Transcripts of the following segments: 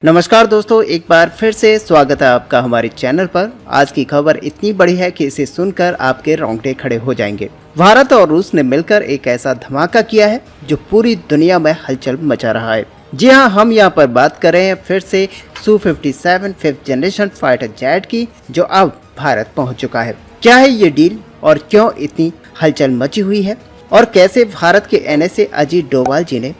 नमस्कार दोस्तों, एक बार फिर से स्वागत है आपका हमारे चैनल पर। आज की खबर इतनी बड़ी है कि इसे सुनकर आपके रोंगटे खड़े हो जाएंगे। भारत और रूस ने मिलकर एक ऐसा धमाका किया है जो पूरी दुनिया में हलचल मचा रहा है। जी हां, हम यहां पर बात कर रहे हैं फिर से Su-57 5th generation fighter jet की, जो अब भारत पहुंच चुका है। क्या है ये डील और क्यों इतनी हलचल मची हुई है, और कैसे भारत के NSA अजीत डोभाल जी ने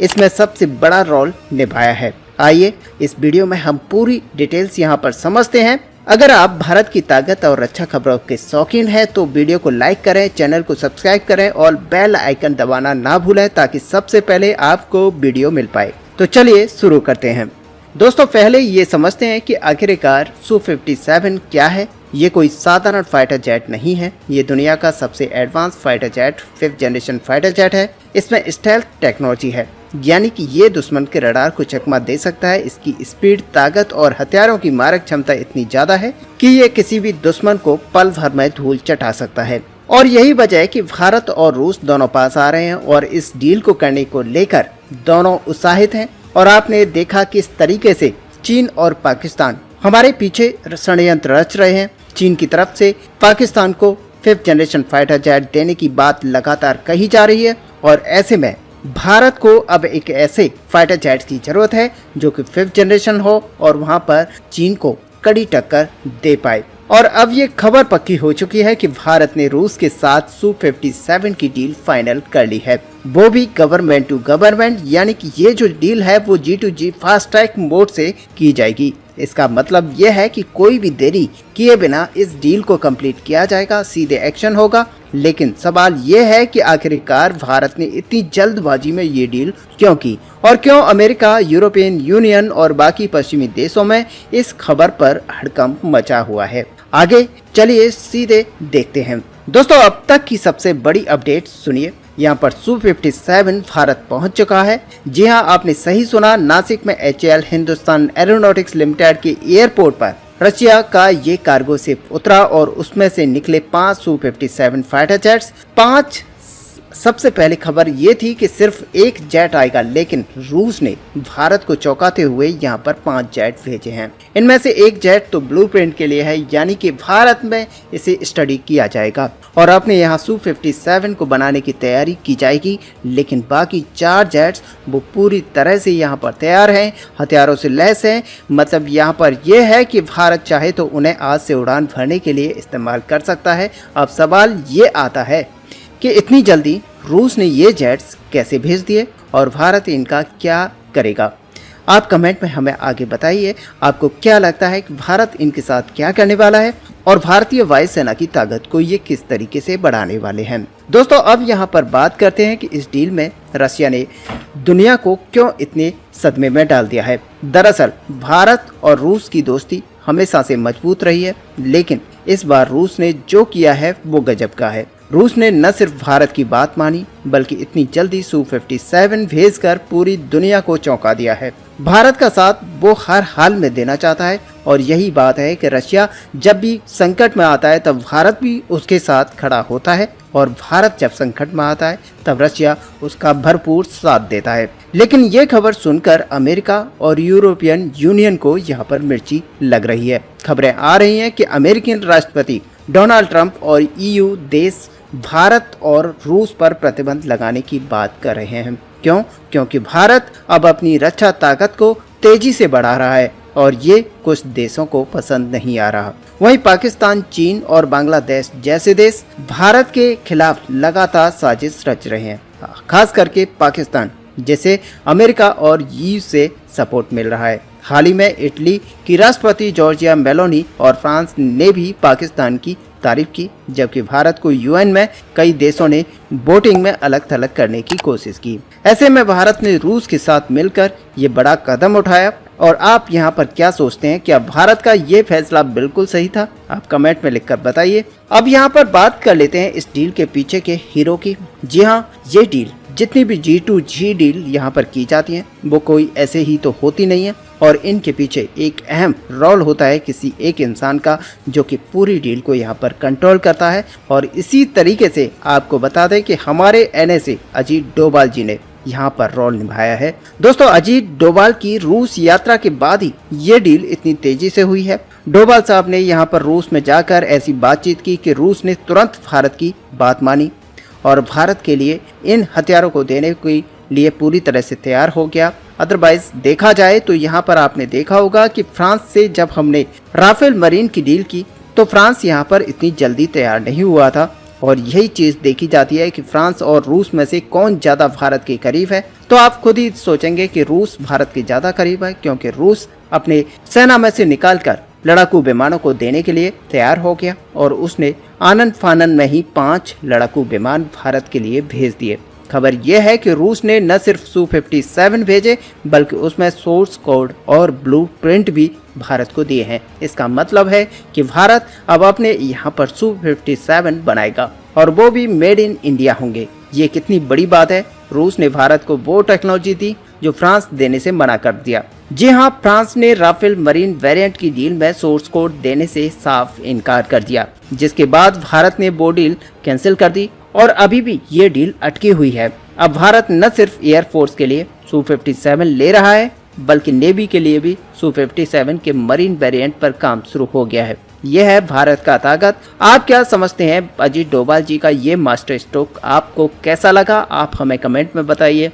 इसमें सबसे बड़ा रोल निभाया है। आइए इस वीडियो में हम पूरी डिटेल्स यहाँ पर समझते हैं। अगर आप भारत की ताकत और अच्छा खबरों के शौकीन हैं तो वीडियो को लाइक करें, चैनल को सब्सक्राइब करें और बेल आइकन दबाना ना भूलें ताकि सबसे पहले आपको वीडियो मिल पाए। तो चलिए शुरू करते हैं। दोस्तों, पहले ये समझते हैं कि आखिरकार Su-57 क्या है। ये कोई साधारण फाइटर जेट नहीं है। ये दुनिया का सबसे advance fighter jet 5th generation fighter jet है। इसमें स्टेल्थ टेक्नोलॉजी है, यानी कि ये दुश्मन के रडार को चकमा दे सकता है। इसकी स्पीड, ताकत और हथियारों की मारक क्षमता इतनी ज्यादा है कि ये किसी भी दुश्मन को पल भर में धूल चटा सकता है। और यही वजह है कि भारत और रूस दोनों पास आ रहे हैं और इस डील को करने को लेकर दोनों उत्साहित हैं। और आपने देखा किस तरीके से चीन और पाकिस्तान हमारे पीछे षड्यंत्र रच रहे हैं। चीन की तरफ से पाकिस्तान को 5th जनरेशन फाइटर जेट देने की बात लगातार कही जा रही है, और ऐसे में भारत को अब एक ऐसे फाइटर जेट की जरूरत है जो कि 5th जनरेशन हो और वहां पर चीन को कड़ी टक्कर दे पाए। और अब ये खबर पक्की हो चुकी है कि भारत ने रूस के साथ Su-57 की डील फाइनल कर ली है, वो भी गवर्नमेंट टू गवर्नमेंट, यानी कि ये जो डील है वो G2G फास्ट ट्रैक मोड से की जाएगी। इसका मतलब यह है कि कोई भी देरी किए बिना इस डील को कंप्लीट किया जाएगा, सीधे एक्शन होगा। लेकिन सवाल ये है कि आखिरकार भारत ने इतनी जल्दबाजी में ये डील क्यों की, और क्यों अमेरिका, यूरोपियन यूनियन और बाकी पश्चिमी देशों में इस खबर पर हड़कंप मचा हुआ है। आगे चलिए सीधे देखते हैं। दोस्तों, अब तक की सबसे बड़ी अपडेट सुनिए। यहाँ पर Su-57 भारत पहुंच चुका है। जी हाँ, आपने सही सुना। नासिक में HAL हिंदुस्तान एरोनॉटिक्स लिमिटेड के एयरपोर्ट पर रशिया का ये कार्गो शिप उतरा और उसमें से निकले 5 Su-57 फाइटर जेट्स। 5 सबसे पहली खबर ये थी कि सिर्फ एक जेट आएगा, लेकिन रूस ने भारत को चौंकाते हुए यहाँ पर 5 जेट भेजे हैं। इनमें से एक जेट तो ब्लूप्रिंट के लिए है, यानी कि भारत में इसे स्टडी किया जाएगा और अपने यहाँ Su-57 को बनाने की तैयारी की जाएगी। लेकिन बाकी 4 जेट्स वो पूरी तरह से यहाँ पर तैयार हैं, हथियारों से लैस हैं। मतलब यहाँ पर यह है कि भारत चाहे तो उन्हें आज से उड़ान भरने के लिए इस्तेमाल कर सकता है। अब सवाल ये आता है कि इतनी जल्दी रूस ने ये जेट्स कैसे भेज दिए और भारत इनका क्या करेगा। आप कमेंट में हमें आगे बताइए, आपको क्या लगता है कि भारत इनके साथ क्या करने वाला है और भारतीय वायुसेना की ताकत को ये किस तरीके से बढ़ाने वाले हैं। दोस्तों, अब यहाँ पर बात करते हैं कि इस डील में रशिया ने दुनिया को क्यों इतने सदमे में डाल दिया है। दरअसल भारत और रूस की दोस्ती हमेशा से मजबूत रही है, लेकिन इस बार रूस ने जो किया है वो गजब का है। रूस ने न सिर्फ भारत की बात मानी, बल्कि इतनी जल्दी Su-57 भेजकर पूरी दुनिया को चौंका दिया है। भारत का साथ वो हर हाल में देना चाहता है, और यही बात है कि रशिया जब भी संकट में आता है तब भारत भी उसके साथ खड़ा होता है, और भारत जब संकट में आता है तब रशिया उसका भरपूर साथ देता है। लेकिन ये खबर सुनकर अमेरिका और यूरोपियन यूनियन को यहाँ पर मिर्ची लग रही है। खबरें आ रही हैं कि अमेरिकी राष्ट्रपति डोनाल्ड ट्रंप और EU देश भारत और रूस पर प्रतिबंध लगाने की बात कर रहे हैं। क्यों? क्योंकि भारत अब अपनी रक्षा ताकत को तेजी से बढ़ा रहा है और ये कुछ देशों को पसंद नहीं आ रहा। वहीं पाकिस्तान, चीन और बांग्लादेश जैसे देश भारत के खिलाफ लगातार साजिश रच रहे हैं। खास करके पाकिस्तान, जैसे अमेरिका और EU से सपोर्ट मिल रहा है। हाल ही में इटली की राष्ट्रपति जॉर्जिया मेलोनी और फ्रांस ने भी पाकिस्तान की तारीफ की, जबकि भारत को UN में कई देशों ने वोटिंग में अलग थलग करने की कोशिश की। ऐसे में भारत ने रूस के साथ मिलकर ये बड़ा कदम उठाया। और आप यहाँ पर क्या सोचते हैं? क्या भारत का ये फैसला बिल्कुल सही था? आप कमेंट में लिखकर बताइए। अब यहाँ पर बात कर लेते हैं इस डील के पीछे के हीरो की। जी हाँ, ये डील, जितनी भी G2G डील यहाँ पर की जाती है वो कोई ऐसे ही तो होती नहीं है, और इनके पीछे एक अहम रोल होता है किसी एक इंसान का, जो कि पूरी डील को यहाँ पर कंट्रोल करता है। और इसी तरीके से आपको बता दें कि हमारे NSA अजीत डोभाल जी ने यहाँ पर रोल निभाया है। दोस्तों, अजीत डोभाल की रूस यात्रा के बाद ही ये डील इतनी तेजी से हुई है। डोभाल साहब ने यहाँ पर रूस में जाकर ऐसी बातचीत की कि रूस ने तुरंत भारत की बात मानी और भारत के लिए इन हथियारों को देने के लिए पूरी तरह से तैयार हो गया। अदरवाइज देखा जाए तो यहाँ पर आपने देखा होगा कि फ्रांस से जब हमने राफेल मरीन की डील की तो फ्रांस यहाँ पर इतनी जल्दी तैयार नहीं हुआ था, और यही चीज देखी जाती है कि फ्रांस और रूस में से कौन ज्यादा भारत के करीब है। तो आप खुद ही सोचेंगे कि रूस भारत के ज्यादा करीब है, क्योंकि रूस अपने सेना में से निकालकर लड़ाकू विमानों को देने के लिए तैयार हो गया और उसने आनन फानन में ही 5 लड़ाकू विमान भारत के लिए भेज दिए। खबर यह है कि रूस ने न सिर्फ Su-57 भेजे बल्कि उसमें सोर्स कोड और ब्लूप्रिंट भी भारत को दिए हैं। इसका मतलब है कि भारत अब अपने यहाँ पर Su-57 बनाएगा और वो भी मेड इन इंडिया होंगे। ये कितनी बड़ी बात है। रूस ने भारत को वो टेक्नोलॉजी दी जो फ्रांस देने से मना कर दिया। जी हाँ, फ्रांस ने राफेल मरीन वेरिएंट की डील में सोर्स कोड देने से साफ इनकार कर दिया, जिसके बाद भारत ने वो डील कैंसिल कर दी और अभी भी ये डील अटकी हुई है। अब भारत न सिर्फ एयरफोर्स के लिए Su-57 ले रहा है बल्कि नेवी के लिए भी Su-57 के मरीन वेरिएंट पर काम शुरू हो गया है। यह है भारत का ताकत। आप क्या समझते हैं अजीत डोभाल जी का ये मास्टर स्ट्रोक आपको कैसा लगा? आप हमें कमेंट में बताइए।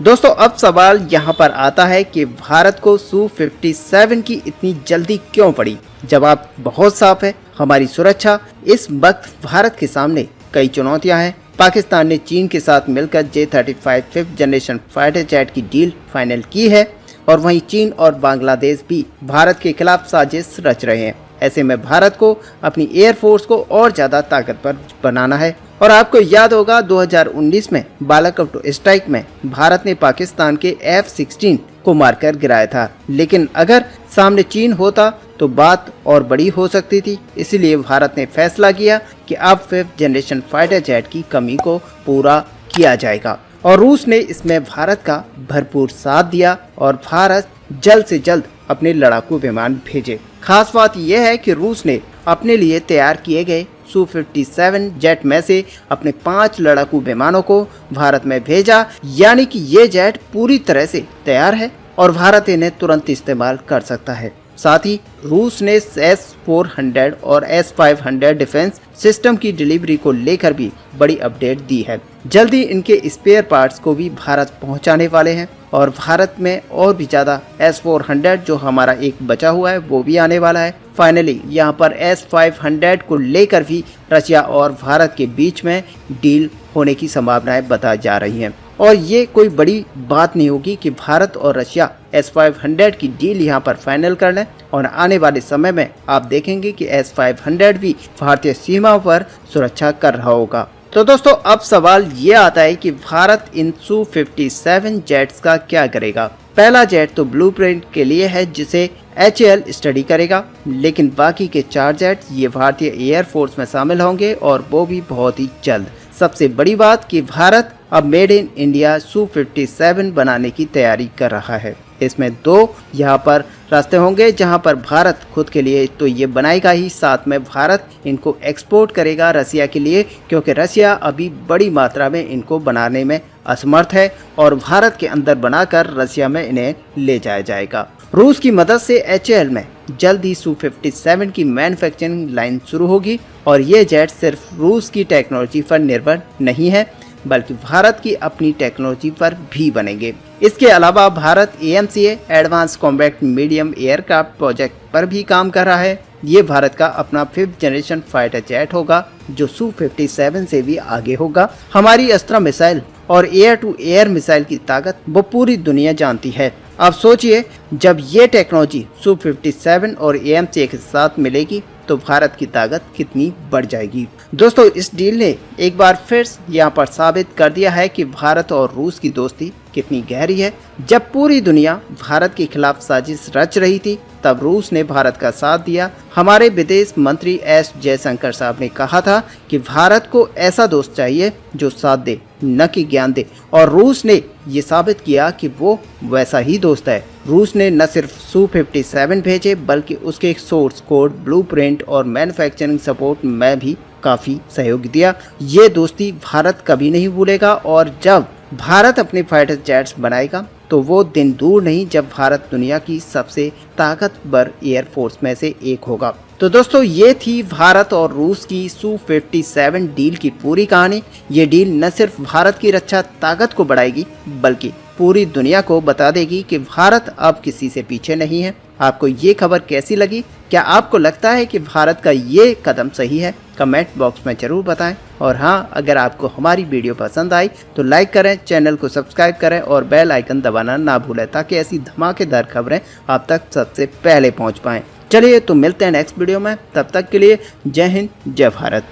दोस्तों, अब सवाल यहाँ पर आता है कि भारत को Su-57 की इतनी जल्दी क्यों पड़ी? जवाब बहुत साफ है, हमारी सुरक्षा। इस वक्त भारत के सामने कई चुनौतियां हैं। पाकिस्तान ने चीन के साथ मिलकर J-35 5th generation fighter jet की डील फाइनल की है और वहीं चीन और बांग्लादेश भी भारत के खिलाफ साजिश रच रहे हैं। ऐसे में भारत को अपनी एयरफोर्स को और ज्यादा ताकतवर बनाना है। और आपको याद होगा 2019 में बालाकोट स्ट्राइक में भारत ने पाकिस्तान के F-16 को मारकर गिराया था, लेकिन अगर सामने चीन होता तो बात और बड़ी हो सकती थी। इसलिए भारत ने फैसला किया कि अब 5th जनरेशन फाइटर जेट की कमी को पूरा किया जाएगा और रूस ने इसमें भारत का भरपूर साथ दिया और भारत जल्द से जल्द अपने लड़ाकू विमान भेजे। खास बात यह है कि रूस ने अपने लिए तैयार किए गए Su-57 जेट में से अपने 5 लड़ाकू विमानों को भारत में भेजा, यानी कि ये जेट पूरी तरह से तैयार है और भारत इन्हें तुरंत इस्तेमाल कर सकता है। साथ ही रूस ने S-400 और S-500 डिफेंस सिस्टम की डिलीवरी को लेकर भी बड़ी अपडेट दी है। जल्दी इनके स्पेयर पार्ट्स को भी भारत पहुंचाने वाले हैं और भारत में और भी ज़्यादा S-400 जो हमारा एक बचा हुआ है वो भी आने वाला है। फाइनली यहाँ पर S-500 को लेकर भी रशिया और भारत के बीच में डील होने की संभावनाएं बताई जा रही हैं और ये कोई बड़ी बात नहीं होगी कि भारत और रशिया S-500 की डील यहाँ पर फाइनल कर लें और आने वाले समय में आप देखेंगे कि S-500 भी भारतीय सीमाओं पर सुरक्षा कर रहा होगा। तो दोस्तों, अब सवाल ये आता है कि भारत इन Su-57 जेट्स का क्या करेगा? पहला जेट तो ब्लूप्रिंट के लिए है जिसे HAL स्टडी करेगा, लेकिन बाकी के 4 जेट ये भारतीय एयरफोर्स में शामिल होंगे और वो भी बहुत ही जल्द। सबसे बड़ी बात कि भारत अब मेड इन इंडिया Su-57 बनाने की तैयारी कर रहा है। इसमें 2 यहाँ पर रास्ते होंगे जहाँ पर भारत खुद के लिए तो ये बनाएगा ही, साथ में भारत इनको एक्सपोर्ट करेगा रसिया के लिए, क्योंकि रसिया अभी बड़ी मात्रा में इनको बनाने में असमर्थ है और भारत के अंदर बनाकर रसिया में इन्हें ले जाया जाएगा। रूस की मदद से HAL में जल्द ही Su-57 की मैन्युफैक्चरिंग लाइन शुरू होगी और ये जेट सिर्फ रूस की टेक्नोलॉजी पर निर्भर नहीं है बल्कि भारत की अपनी टेक्नोलॉजी पर भी बनेंगे। इसके अलावा Bharat AMCA advance combat medium aircraft project पर भी काम कर रहा है। ये भारत का अपना 5th जनरेशन फाइटर जेट होगा जो Su-57 से भी आगे होगा। हमारी अस्त्र मिसाइल और एयर टू एयर मिसाइल की ताकत वो पूरी दुनिया जानती है। आप सोचिए, जब ये टेक्नोलॉजी Su-57 और AMCA के साथ मिलेगी तो भारत की ताकत कितनी बढ़ जाएगी। दोस्तों, इस डील ने एक बार फिर यहाँ पर साबित कर दिया है कि भारत और रूस की दोस्ती कितनी गहरी है। जब पूरी दुनिया भारत के खिलाफ साजिश रच रही थी तब रूस ने भारत का साथ दिया। हमारे विदेश मंत्री S जयशंकर साहब ने कहा था कि भारत को ऐसा दोस्त चाहिए जो साथ दे, न कि ज्ञान दे, और रूस ने ये साबित किया कि वो वैसा ही दोस्त है। रूस ने न सिर्फ Su-57 भेजे बल्कि उसके सोर्स कोड, ब्लूप्रिंट और मैन्युफैक्चरिंग सपोर्ट में भी काफ़ी सहयोग दिया। ये दोस्ती भारत कभी नहीं भूलेगा और जब भारत अपने फाइटर जेट्स बनाएगा तो वो दिन दूर नहीं जब भारत दुनिया की सबसे ताकतवर एयरफोर्स में से एक होगा। तो दोस्तों ये थी भारत और रूस की Su-57 डील की पूरी कहानी। ये डील न सिर्फ भारत की रक्षा ताकत को बढ़ाएगी बल्कि पूरी दुनिया को बता देगी कि भारत अब किसी से पीछे नहीं है। आपको ये खबर कैसी लगी? क्या आपको लगता है कि भारत का ये कदम सही है? कमेंट बॉक्स में जरूर बताएं। और हाँ, अगर आपको हमारी वीडियो पसंद आई तो लाइक करें, चैनल को सब्सक्राइब करें और बेल आइकन दबाना ना भूलें ताकि ऐसी धमाकेदार खबरें आप तक सबसे पहले पहुंच पाएं। चलिए तो मिलते हैं नेक्स्ट वीडियो में, तब तक के लिए जय हिंद, जय भारत।